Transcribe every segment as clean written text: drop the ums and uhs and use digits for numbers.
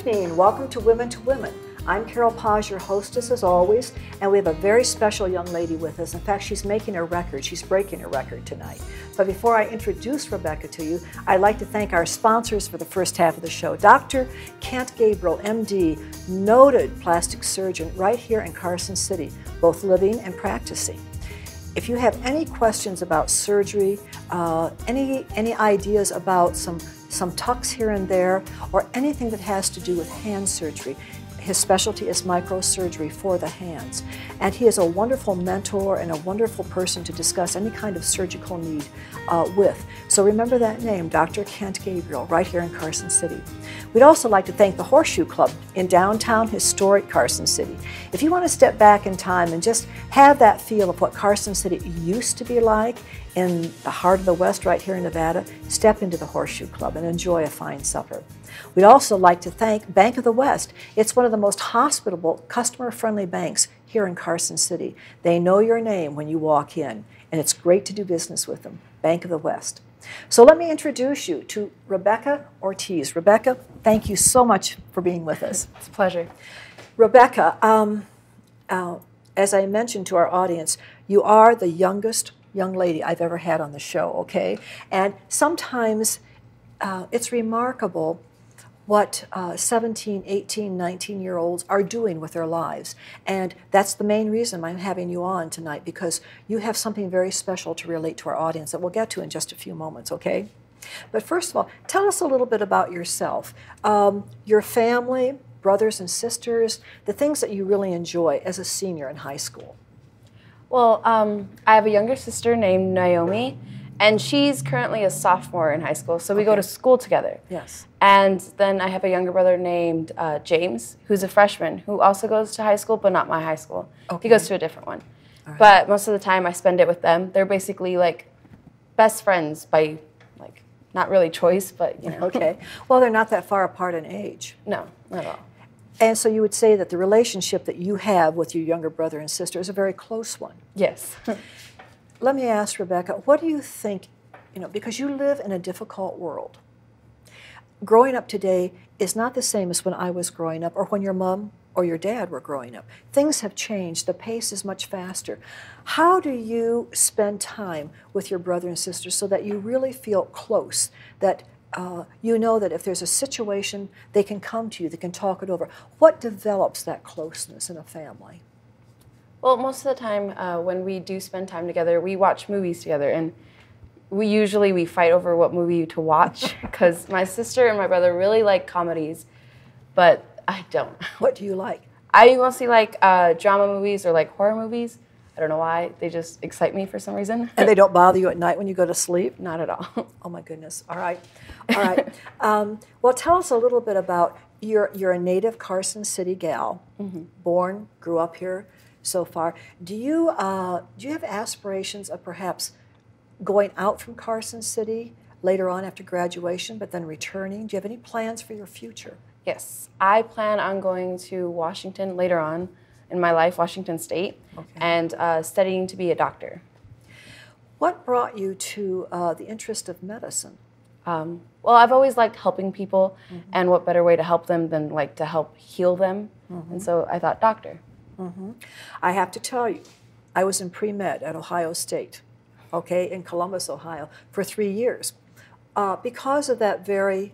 evening. Welcome to Women to Women. I'm Carol Paz, your hostess as always, and we have a very special young lady with us. In fact, she's making a record. She's breaking a record tonight. But before I introduce Rebecca to you, I'd like to thank our sponsors for the first half of the show. Dr. Kent Gabriel, MD, noted plastic surgeon right here in Carson City, both living and practicing. If you have any questions about surgery, any ideas about some tucks here and there, or anything that has to do with hand surgery, his specialty is microsurgery for the hands. And he is a wonderful mentor and a wonderful person to discuss any kind of surgical need with. So remember that name, Dr. Kent Gabriel, right here in Carson City. We'd also like to thank the Horseshoe Club in downtown historic Carson City. If you want to step back in time and just have that feel of what Carson City used to be like in the heart of the West right here in Nevada, step into the Horseshoe Club and enjoy a fine supper. We'd also like to thank Bank of the West. It's one of the most hospitable, customer-friendly banks here in Carson City. They know your name when you walk in, and it's great to do business with them. Bank of the West. So let me introduce you to Rebecca Ortiz. Rebecca, thank you so much for being with us. It's a pleasure. Rebecca, as I mentioned to our audience, you are the youngest young lady I've ever had on the show, okay? And sometimes it's remarkable what 17, 18, 19-year-olds are doing with their lives. And that's the main reason I'm having you on tonight, because you have something very special to relate to our audience that we'll get to in just a few moments, okay? But first of all, tell us a little bit about yourself, your family, brothers and sisters, the things that you really enjoy as a senior in high school. Well, I have a younger sister named Naomi, and she's currently a sophomore in high school, so we go to school together. Yes. And then I have a younger brother named James, who's a freshman, who also goes to high school, but not my high school. Okay. He goes to a different one. All right. But most of the time I spend it with them. They're basically like best friends by, like, not really choice, but, you know. Okay. Well, they're not that far apart in age. No, not at all. And so you would say that the relationship that you have with your younger brother and sister is a very close one. Yes. Let me ask Rebecca, what do you think, because you live in a difficult world. Growing up today is not the same as when I was growing up or when your mom or your dad were growing up. Things have changed. The pace is much faster. How do you spend time with your brother and sister so that you really feel close, that you know that if there's a situation, they can come to you, they can talk it over? What develops that closeness in a family? Well, most of the time when we do spend time together, we watch movies together, and we fight over what movie to watch, because my sister and my brother really like comedies, but I don't. What do you like? I mostly like drama movies or like horror movies. I don't know why. They just excite me for some reason. And they don't bother you at night when you go to sleep? Not at all. Oh, my goodness. All right. All right. Well, tell us a little bit about, you're a native Carson City gal, born, grew up here so far. Do you have aspirations of perhaps going out from Carson City later on after graduation, but then returning? Do you have any plans for your future? Yes. I plan on going to Washington later on in my life, Washington State, and studying to be a doctor. What brought you to the interest of medicine? Well, I've always liked helping people, and what better way to help them than like to help heal them, and so I thought doctor. I have to tell you, I was in pre-med at Ohio State, okay, in Columbus, Ohio, for 3 years. Because of that very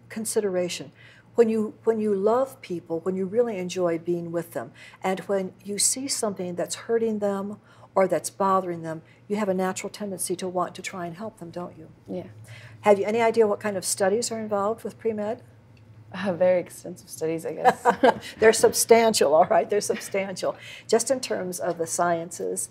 consideration. When you love people, when you really enjoy being with them, and when you see something that's hurting them or that's bothering them, you have a natural tendency to want to try and help them, don't you? Yeah. Have you any idea what kind of studies are involved with pre-med? Very extensive studies, I guess. They're substantial, all right? They're substantial. Just in terms of the sciences,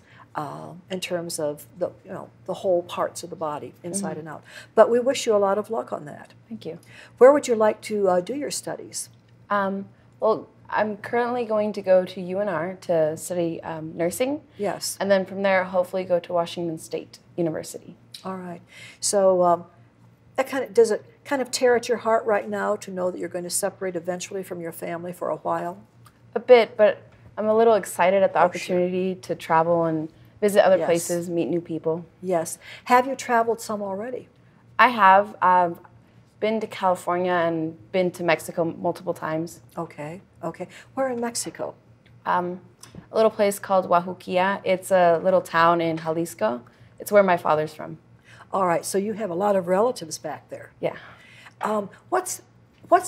in terms of the whole parts of the body, inside and out. But we wish you a lot of luck on that. Thank you. Where would you like to do your studies? Well, I'm currently going to go to UNR to study nursing. Yes. And then from there, hopefully go to Washington State University. All right. So does it kind of tear at your heart right now to know that you're going to separate eventually from your family for a while? A bit, but I'm a little excited at the opportunity to travel and visit other places, meet new people. Yes. Have you traveled some already? I have. been to California and been to Mexico multiple times. Okay, okay. Where in Mexico? A little place called Oaxaca. It's a little town in Jalisco. It's where my father's from. All right, so you have a lot of relatives back there. Yeah. What's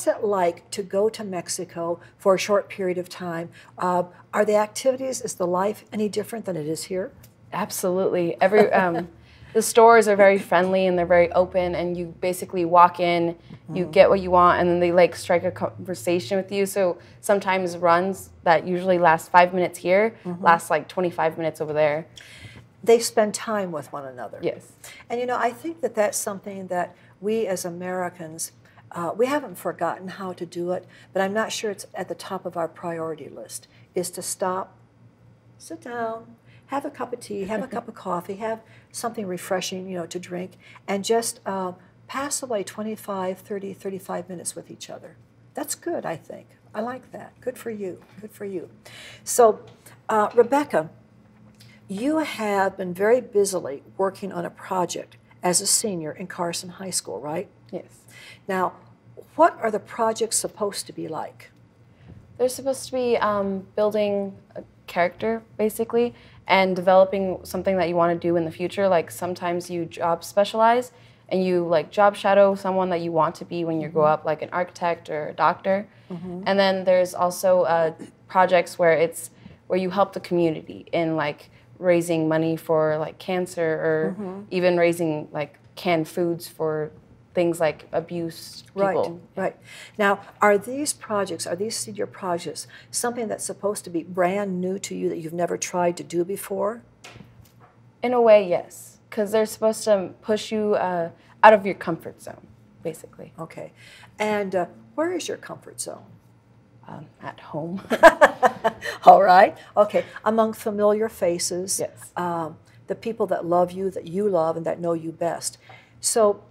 it like to go to Mexico for a short period of time? Are the activities, is the life any different than it is here? Absolutely. The stores are very friendly and they're very open, and you basically walk in, you get what you want, and then they like strike a conversation with you. So sometimes runs that usually last 5 minutes here last like 25 minutes over there. They spend time with one another. Yes. And you know, I think that that's something that we as Americans, we haven't forgotten how to do it, but I'm not sure it's at the top of our priority list, is to stop, sit down, have a cup of tea, have a cup of coffee, have something refreshing, you know, to drink, and just pass away 25, 30, 35 minutes with each other. That's good, I think. I like that. Good for you. Good for you. So, Rebecca, you have been very busily working on a project as a senior in Carson High School, right? Yes. Now, what are the projects supposed to be like? They're supposed to be building a character, basically, and developing something that you want to do in the future. Like sometimes you job specialize and you like job shadow someone that you want to be when you grow up, like an architect or a doctor. And then there's also projects where you help the community in like raising money for like cancer, or even raising like canned foods for things like abused people. Right. Now, are these senior projects, something that's supposed to be brand new to you that you've never tried to do before? In a way, yes, because they're supposed to push you out of your comfort zone, basically. Okay. And where is your comfort zone? At home. All right. Okay. Among familiar faces. Yes. The people that love you, that you love, and that know you best. So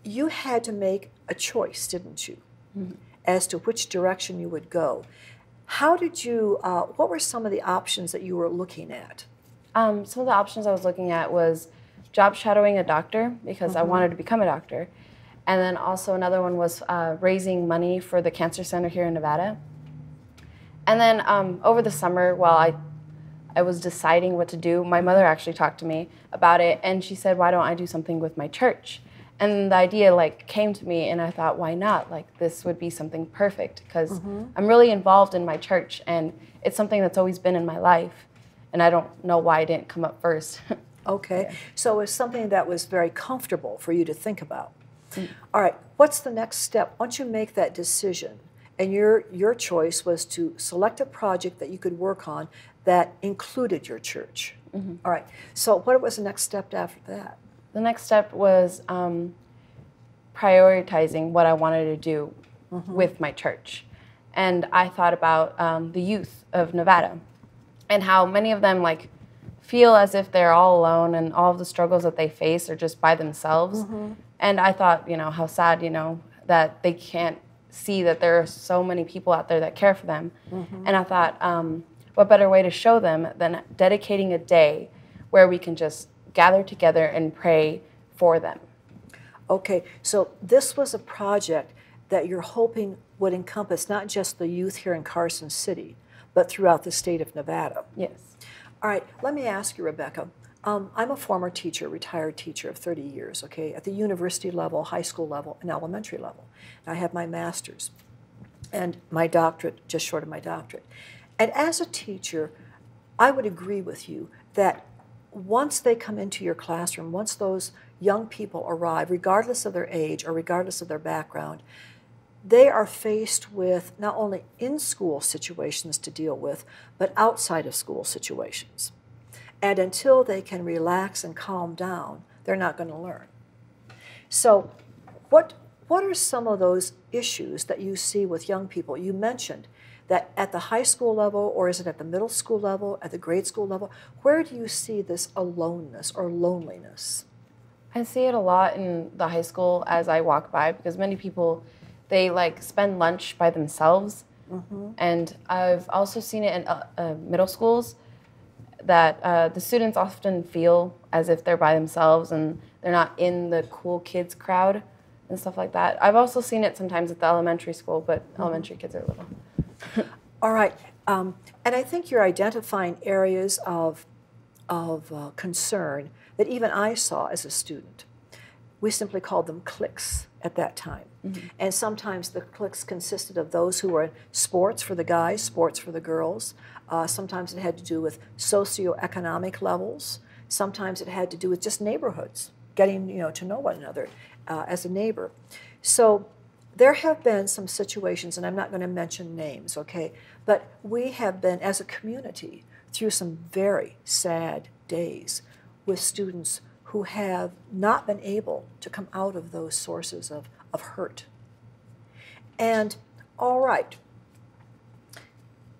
you had to make a choice, didn't you, as to which direction you would go. How did you, what were some of the options that you were looking at? Some of the options I was looking at was job shadowing a doctor, because I wanted to become a doctor. And then also another one was raising money for the cancer center here in Nevada. And then over the summer, while I was deciding what to do, my mother actually talked to me about it, and she said, why don't I do something with my church? And the idea like came to me, and I thought, why not? Like, this would be something perfect, because I'm really involved in my church, and it's something that's always been in my life, and I don't know why it didn't come up first. Okay, so it's something that was very comfortable for you to think about. All right, what's the next step? Once you make that decision, and your choice was to select a project that you could work on that included your church. All right, so what was the next step after that? The next step was prioritizing what I wanted to do with my church. And I thought about the youth of Nevada and how many of them like feel as if they're all alone, and all of the struggles that they face are just by themselves. And I thought, you know, how sad, you know, that they can't see that there are so many people out there that care for them. And I thought, what better way to show them than dedicating a day where we can just gather together and pray for them. Okay, so this was a project that you're hoping would encompass not just the youth here in Carson City, but throughout the state of Nevada. Yes. All right, let me ask you, Rebecca. I'm a former teacher, retired teacher of 30 years, okay, at the university level, high school level, and elementary level. And I have my master's and my doctorate, just short of my doctorate. And as a teacher, I would agree with you that once they come into your classroom, once those young people arrive, regardless of their age or regardless of their background, they are faced with not only in-school situations to deal with, but outside of school situations. And until they can relax and calm down, they're not going to learn. So what are some of those issues that you see with young people? You mentioned that at the high school level, or is it at the middle school level, at the grade school level, where do you see this aloneness or loneliness? I see it a lot in the high school as I walk by, because many people, they like spend lunch by themselves. And I've also seen it in middle schools, that the students often feel as if they're by themselves and they're not in the cool kids crowd. and stuff like that. I've also seen it sometimes at the elementary school, but elementary kids are little. All right, and I think you're identifying areas of concern that even I saw as a student. We simply called them cliques at that time. And sometimes the cliques consisted of those who were in sports for the guys, sports for the girls. Sometimes it had to do with socioeconomic levels. Sometimes it had to do with just neighborhoods, getting to know one another as a neighbor. So there have been some situations, and I'm not going to mention names, okay, but we have been, as a community, through some very sad days with students who have not been able to come out of those sources of hurt. And all right,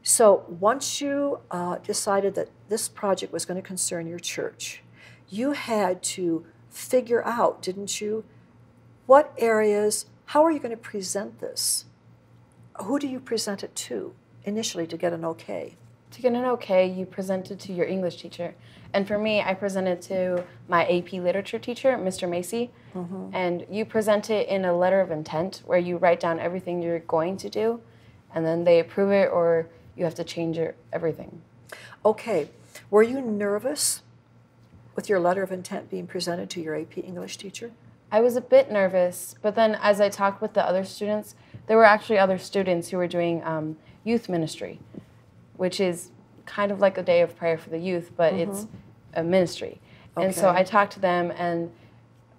so once you decided that this project was going to concern your church, you had to figure out, didn't you, what areas, how are you going to present this? Who do you present it to initially to get an okay? To get an okay, you present it to your English teacher. And for me, I presented to my AP literature teacher, Mr. Macy, and you present it in a letter of intent where you write down everything you're going to do, and then they approve it or you have to change everything. Okay. Were you nervous with your letter of intent being presented to your AP English teacher? I was a bit nervous, but then as I talked with the other students, there were actually other students who were doing youth ministry, which is kind of like a day of prayer for the youth, but it's a ministry. Okay. And so I talked to them, and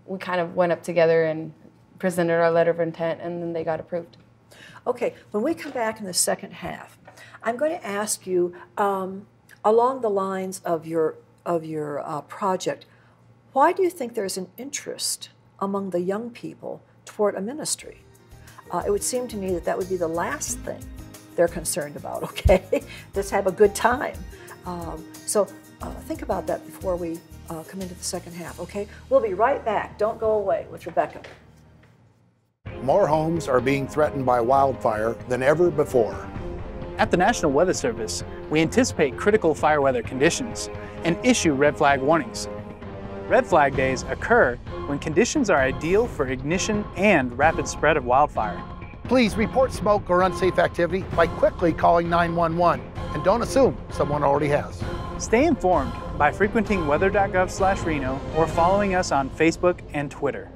we kind of went up together and presented our letter of intent, and then they got approved. Okay, when we come back in the second half, I'm going to ask you, along the lines of your project, why do you think there's an interest among the young people toward a ministry? It would seem to me that that would be the last thing they're concerned about, okay? Just have a good time. So think about that before we come into the second half, okay? We'll be right back. Don't go away with Rebecca. More homes are being threatened by wildfire than ever before. At the National Weather Service, we anticipate critical fire weather conditions and issue red flag warnings. Red flag days occur when conditions are ideal for ignition and rapid spread of wildfire. Please report smoke or unsafe activity by quickly calling 911, and don't assume someone already has. Stay informed by frequenting weather.gov/Reno or following us on Facebook and Twitter.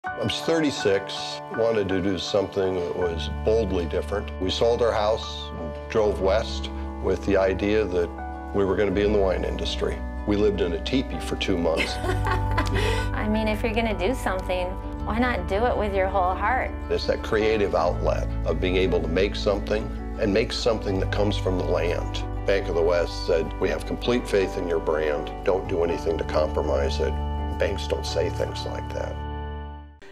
I was 36, wanted to do something that was boldly different. We sold our house and drove west with the idea that we were going to be in the wine industry. We lived in a teepee for 2 months. I mean, if you're going to do something, why not do it with your whole heart? It's that creative outlet of being able to make something and make something that comes from the land. Bank of the West said, we have complete faith in your brand. Don't do anything to compromise it. Banks don't say things like that.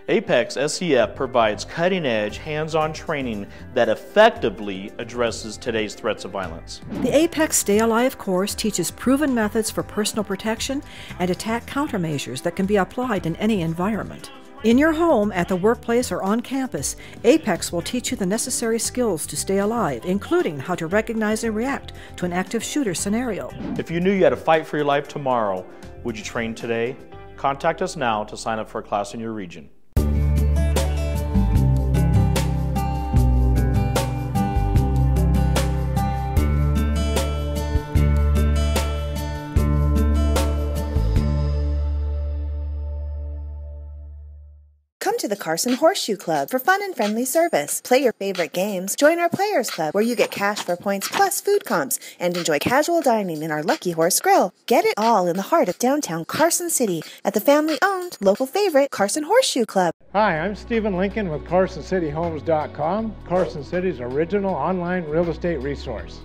Apex SCF provides cutting-edge, hands-on training that effectively addresses today's threats of violence. The Apex Stay Alive course teaches proven methods for personal protection and attack countermeasures that can be applied in any environment. In your home, at the workplace, or on campus, Apex will teach you the necessary skills to stay alive, including how to recognize and react to an active shooter scenario. If you knew you had to fight for your life tomorrow, would you train today? Contact us now to sign up for a class in your region. Come to the Carson Horseshoe Club for fun and friendly service. Play your favorite games. Join our Players Club, where you get cash for points plus food comps and enjoy casual dining in our Lucky Horse Grill. Get it all in the heart of downtown Carson City at the family-owned, local favorite Carson Horseshoe Club. Hi, I'm Stephen Lincoln with CarsonCityHomes.com, Carson City's original online real estate resource.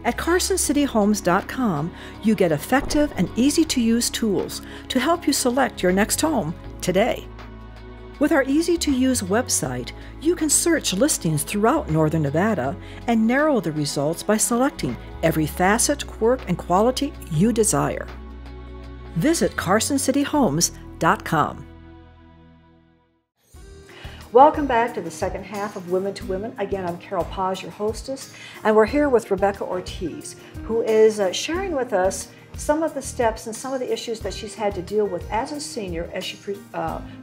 At CarsonCityHomes.com, you get effective and easy-to-use tools to help you select your next home today. With our easy-to-use website, you can search listings throughout Northern Nevada and narrow the results by selecting every facet, quirk, and quality you desire. Visit CarsonCityHomes.com. Welcome back to the second half of Women to Women. Again, I'm Carol Paz, your hostess, and we're here with Rebecca Ortiz, who is sharing with us some of the steps and some of the issues that she's had to deal with as a senior as she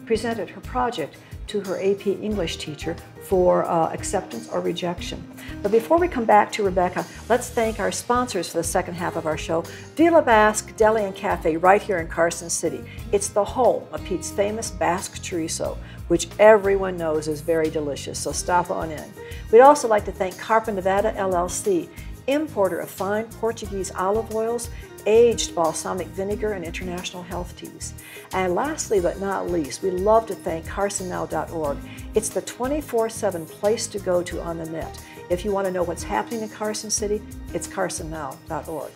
presented her project to her AP English teacher for acceptance or rejection. But before we come back to Rebecca, let's thank our sponsors for the second half of our show, Villa Basque Deli and Cafe right here in Carson City. It's the home of Pete's famous Basque chorizo, which everyone knows is very delicious, so stop on in. We'd also like to thank Carpin Nevada LLC, importer of fine Portuguese olive oils, aged balsamic vinegar, and international health teas. And lastly but not least, we'd love to thank carsonnow.org. It's the 24/7 place to go to on the net. If you want to know what's happening in Carson City, it's carsonnow.org.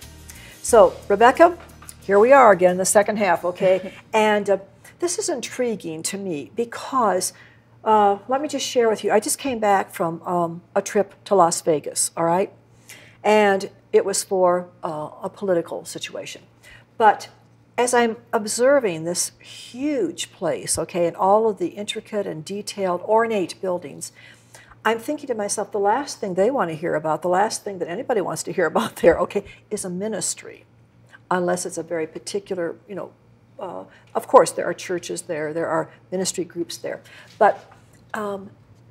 So, Rebecca, here we are again in the second half, okay? And this is intriguing to me because, let me just share with you, I just came back from a trip to Las Vegas, all right? And it was for a political situation. But as I'm observing this huge place, okay, and all of the intricate and detailed, ornate buildings, I'm thinking to myself, the last thing they want to hear about, the last thing that anybody wants to hear about there, okay, is a ministry, unless it's a very particular, you know, of course there are churches there, there are ministry groups there, but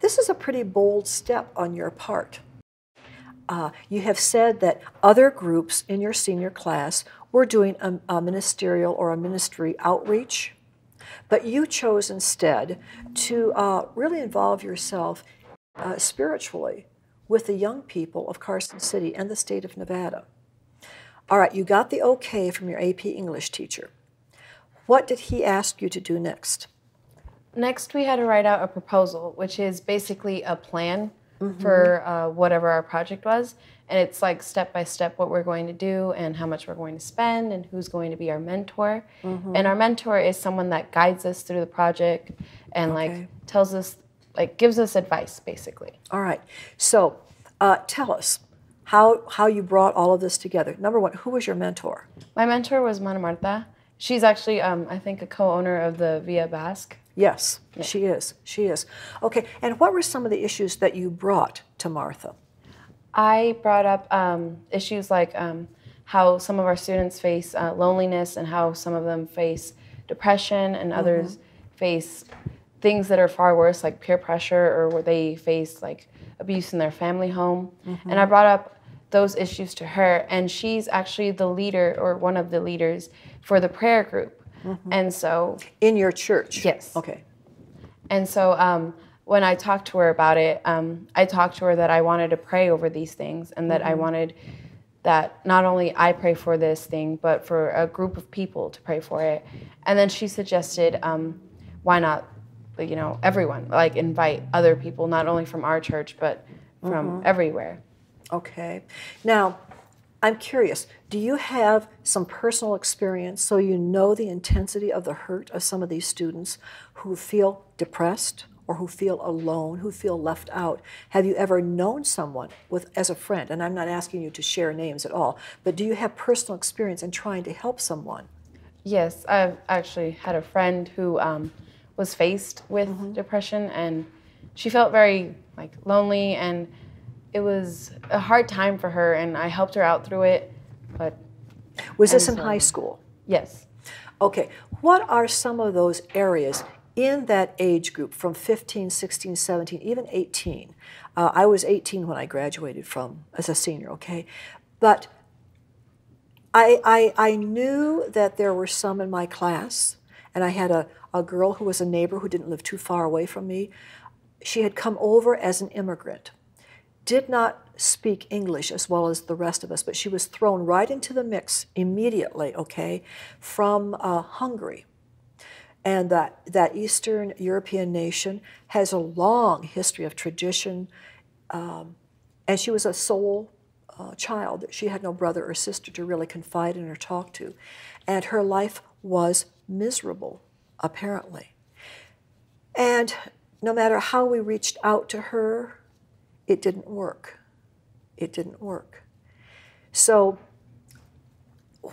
this is a pretty bold step on your part. You have said that other groups in your senior class were doing a ministerial or a ministry outreach, but you chose instead to really involve yourself spiritually with the young people of Carson City and the state of Nevada. All right, you got the okay from your AP English teacher. What did he ask you to do next? Next, we had to write out a proposal, which is basically a plan for whatever our project was. And it's like step by step what we're going to do and how much we're going to spend and who's going to be our mentor. And our mentor is someone that guides us through the project and like tells us, like gives us advice basically. All right. So tell us how you brought all of this together. Number one, who was your mentor? My mentor was Mana Marta. She's actually, I think, a co-owner of the Villa Basque. Yes, yeah. She is. She is. Okay, and what were some of the issues that you brought to Martha? I brought up issues like how some of our students face loneliness and how some of them face depression and others face things that are far worse like peer pressure or where they face like abuse in their family home. And I brought up those issues to her, and she's actually the leader or one of the leaders for the prayer group. And so in your church? Yes. Okay. And so when I talked to her about it, I talked to her that I wanted to pray over these things and that I wanted that not only I pray for this thing, but for a group of people to pray for it. And then she suggested, why not, you know, everyone, like invite other people, not only from our church, but from everywhere. Okay. Now, I'm curious, do you have some personal experience so you know the intensity of the hurt of some of these students who feel depressed or who feel alone, who feel left out? Have you ever known someone as a friend, and I'm not asking you to share names at all, but do you have personal experience in trying to help someone? Yes, I've actually had a friend who was faced with depression, and she felt very lonely, and it was a hard time for her, and I helped her out through it. But was this in high school? Yes. Okay. What are some of those areas in that age group from 15, 16, 17, even 18? I was 18 when I graduated as a senior, okay? But I knew that there were some in my class, and I had a girl who was a neighbor who didn't live too far away from me. She had come over as an immigrant, did not speak English as well as the rest of us, but she was thrown right into the mix immediately, okay, from Hungary. And that Eastern European nation has a long history of tradition, and she was a sole child. She had no brother or sister to really confide in or talk to. And her life was miserable, apparently. And no matter how we reached out to her, it didn't work. It didn't work. So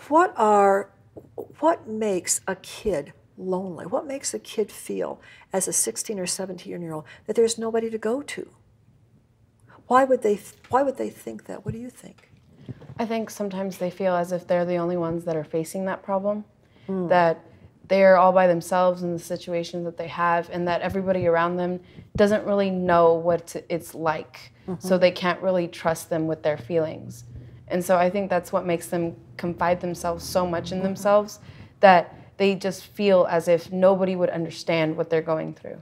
what makes a kid lonely? What makes a kid feel as a 16 or 17-year-old that there's nobody to go to? Why would they think that? What do you think? I think sometimes they feel as if they're the only ones that are facing that problem, that they're all by themselves in the situations that they have, and that everybody around them doesn't really know what it's like, so they can't really trust them with their feelings. And so I think that's what makes them confide themselves so much in themselves, that they just feel as if nobody would understand what they're going through.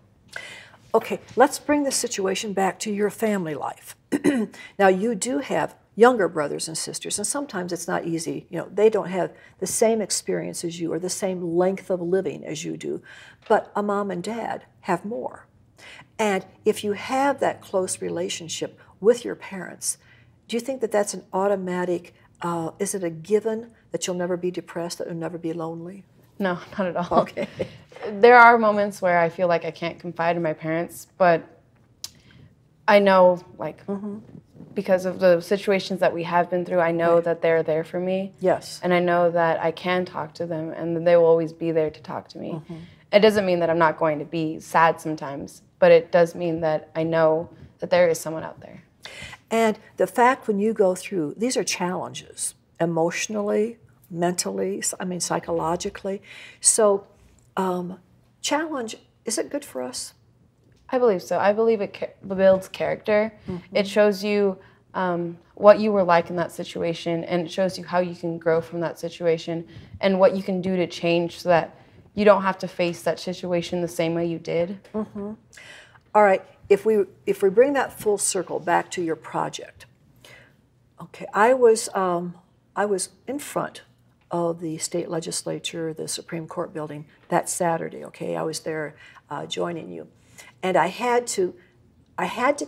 Okay, let's bring the situation back to your family life. Now, you do have younger brothers and sisters, and sometimes it's not easy. You know, they don't have the same experience as you or the same length of living as you do, but a mom and dad have more. And if you have that close relationship with your parents, do you think that that's an automatic, is it a given that you'll never be depressed, that you'll never be lonely? No, not at all. Okay. There are moments where I feel like I can't confide in my parents, but I know, like, because of the situations that we have been through, I know that they're there for me. Yes. And I know that I can talk to them, and they will always be there to talk to me. It doesn't mean that I'm not going to be sad sometimes, but it does mean that I know that there is someone out there. And the fact when you go through, these are challenges, emotionally, mentally, I mean psychologically. So challenge, is it good for us? I believe so. I believe it builds character. It shows you what you were like in that situation, and it shows you how you can grow from that situation and what you can do to change so that you don't have to face that situation the same way you did. All right, if we bring that full circle back to your project, okay, I was in front of the state legislature, the Supreme Court building that Saturday. Okay, I was there joining you, and I had to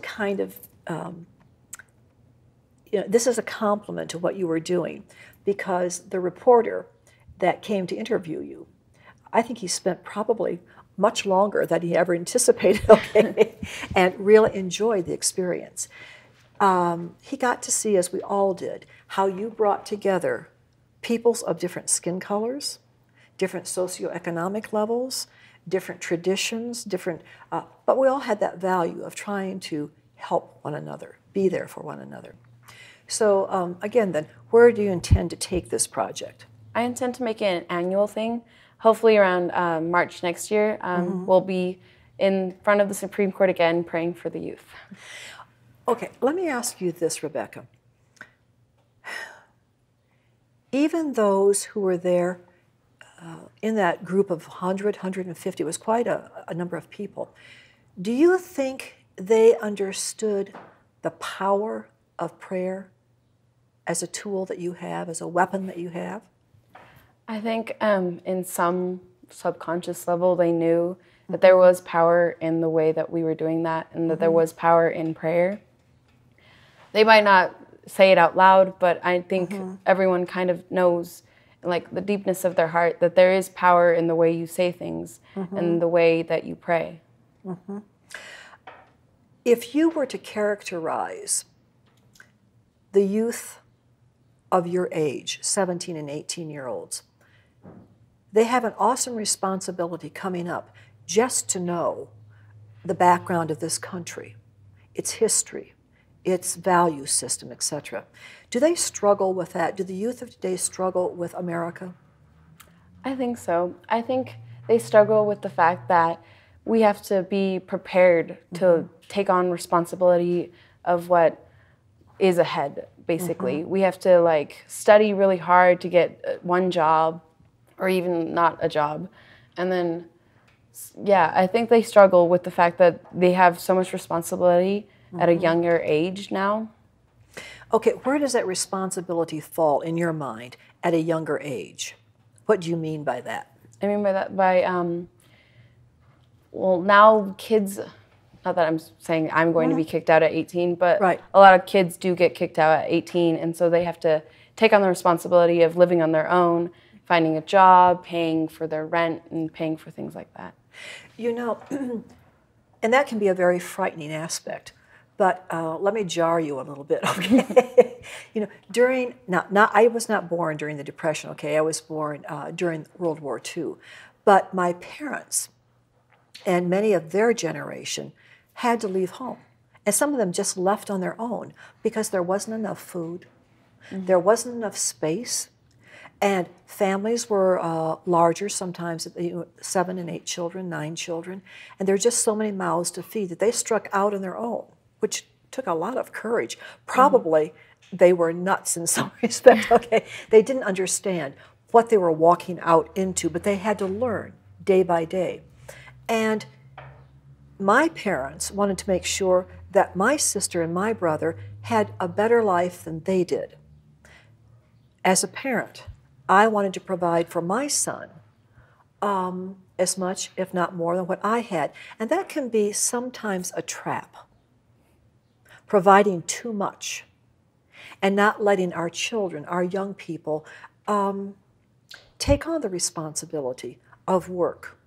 kind of, you know, this is a compliment to what you were doing, because the reporter that came to interview you, I think he spent probably much longer than he ever anticipated, okay, and really enjoyed the experience. He got to see, as we all did, how you brought together peoples of different skin colors, different socioeconomic levels, different traditions, but we all had that value of trying to help one another, be there for one another. So again then, where do you intend to take this project? I intend to make it an annual thing. Hopefully around March next year, we'll be in front of the Supreme Court again praying for the youth. Okay, let me ask you this, Rebecca. Even those who were there in that group of 100, 150, it was quite a number of people, do you think they understood the power of prayer as a tool that you have, as a weapon that you have? I think in some subconscious level they knew that there was power in the way that we were doing that, and that there was power in prayer. They might not say it out loud, but I think everyone kind of knows, like the deepness of their heart, that there is power in the way you say things and the way that you pray. If you were to characterize the youth of your age, 17 and 18-year-olds, they have an awesome responsibility coming up just to know the background of this country, its history, its value system, etc. Do they struggle with that? Do the youth of today struggle with America? I think so. I think they struggle with the fact that we have to be prepared to take on responsibility of what is ahead, basically. We have to like study really hard to get one job, or even not a job. And then, yeah, I think they struggle with the fact that they have so much responsibility at a younger age now. Okay, where does that responsibility fall in your mind at a younger age? What do you mean by that? I mean by that, well, now kids, not that I'm saying I'm going to be kicked out at 18, but a lot of kids do get kicked out at 18, and so they have to take on the responsibility of living on their own, finding a job, paying for their rent, and paying for things like that. You know, and that can be a very frightening aspect. But let me jar you a little bit, okay? You know, I was not born during the Depression, okay? I was born during World War II. But my parents and many of their generation had to leave home. And some of them just left on their own because there wasn't enough food, There wasn't enough space, and families were larger, sometimes 7 and 8 children, 9 children, and there were just so many mouths to feed that they struck out on their own, which took a lot of courage. Probably they were nuts in some respect, okay? They didn't understand what they were walking out into, but they had to learn day by day. And my parents wanted to make sure that my sister and my brother had a better life than they did. As a parent, I wanted to provide for my son as much, if not more, than what I had. And that can be sometimes a trap, providing too much and not letting our children, our young people, take on the responsibility of work,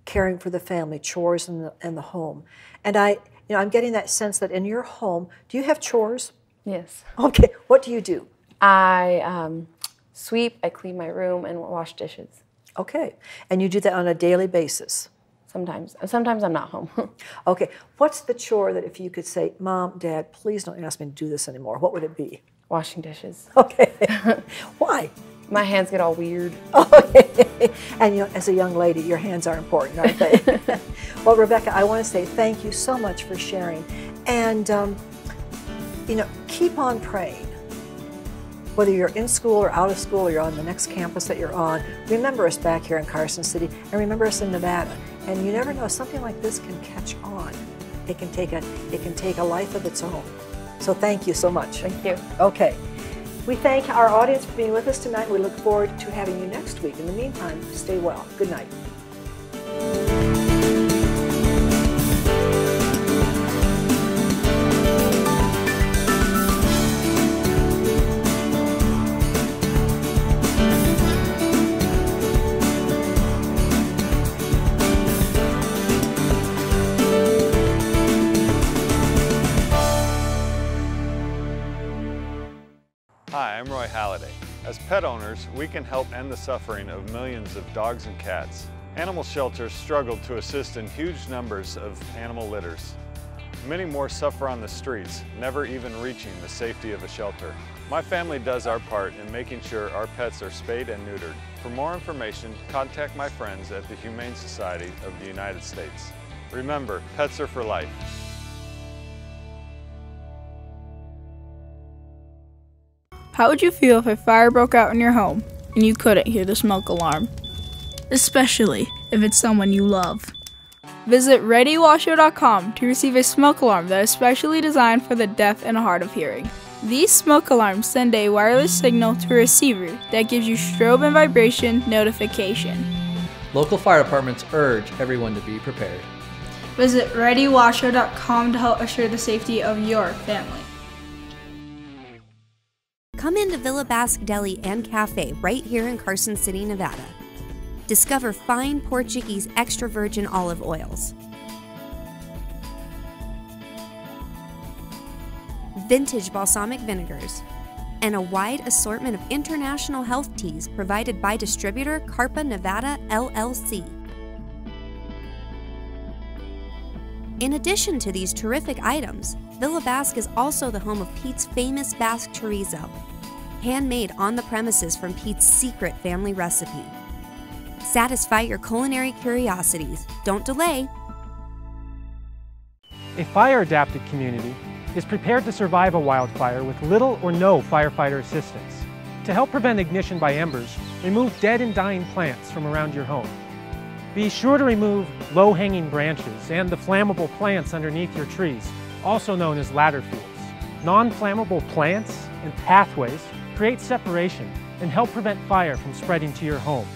caring for the family, chores in the home. And I'm getting that sense that in your home, do you have chores? Yes. Okay, what do you do? I sweep, I clean my room, and wash dishes. Okay, and you do that on a daily basis? Sometimes. Sometimes I'm not home. Okay, what's the chore that if you could say, Mom, Dad, please don't ask me to do this anymore, what would it be? Washing dishes. Okay, why? My hands get all weird. Okay, and as a young lady, your hands are important, aren't they? Well, Rebecca, I want to say thank you so much for sharing, and keep on praying. Whether you're in school or out of school or you're on the next campus that you're on, remember us back here in Carson City and remember us in Nevada. And you never know, something like this can catch on. It can take a life of its own. So thank you so much. Thank you. Okay. We thank our audience for being with us tonight. We look forward to having you next week. In the meantime, stay well. Good night. Hi, I'm Roy Halliday. As pet owners, we can help end the suffering of millions of dogs and cats. Animal shelters struggle to assist in huge numbers of animal litters. Many more suffer on the streets, never even reaching the safety of a shelter. My family does our part in making sure our pets are spayed and neutered. For more information, contact my friends at the Humane Society of the United States. Remember, pets are for life. How would you feel if a fire broke out in your home and you couldn't hear the smoke alarm? Especially if it's someone you love. Visit ReadyWasher.com to receive a smoke alarm that is specially designed for the deaf and hard of hearing. These smoke alarms send a wireless signal to a receiver that gives you strobe and vibration notification. Local fire departments urge everyone to be prepared. Visit ReadyWasher.com to help assure the safety of your family. Come into Villa Basque Deli and Cafe right here in Carson City, Nevada. Discover fine Portuguese extra virgin olive oils, vintage balsamic vinegars, and a wide assortment of international health teas provided by distributor Carpa Nevada LLC. In addition to these terrific items, Villa Basque is also the home of Pete's famous Basque chorizo, handmade on the premises from Pete's secret family recipe. Satisfy your culinary curiosities. Don't delay. A fire-adapted community is prepared to survive a wildfire with little or no firefighter assistance. To help prevent ignition by embers, remove dead and dying plants from around your home. Be sure to remove low-hanging branches and the flammable plants underneath your trees, also known as ladder fuels. Non-flammable plants and pathways create separation and help prevent fire from spreading to your home.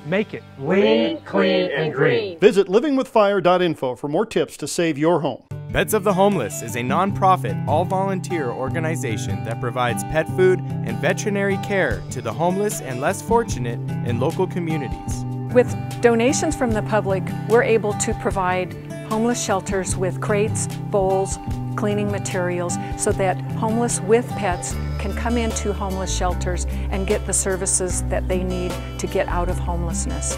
Make it lean, clean, and green. Visit livingwithfire.info for more tips to save your home. Pets of the Homeless is a non-profit, all-volunteer organization that provides pet food and veterinary care to the homeless and less fortunate in local communities. With donations from the public, we're able to provide homeless shelters with crates, bowls, cleaning materials so that homeless with pets can come into homeless shelters and get the services that they need to get out of homelessness.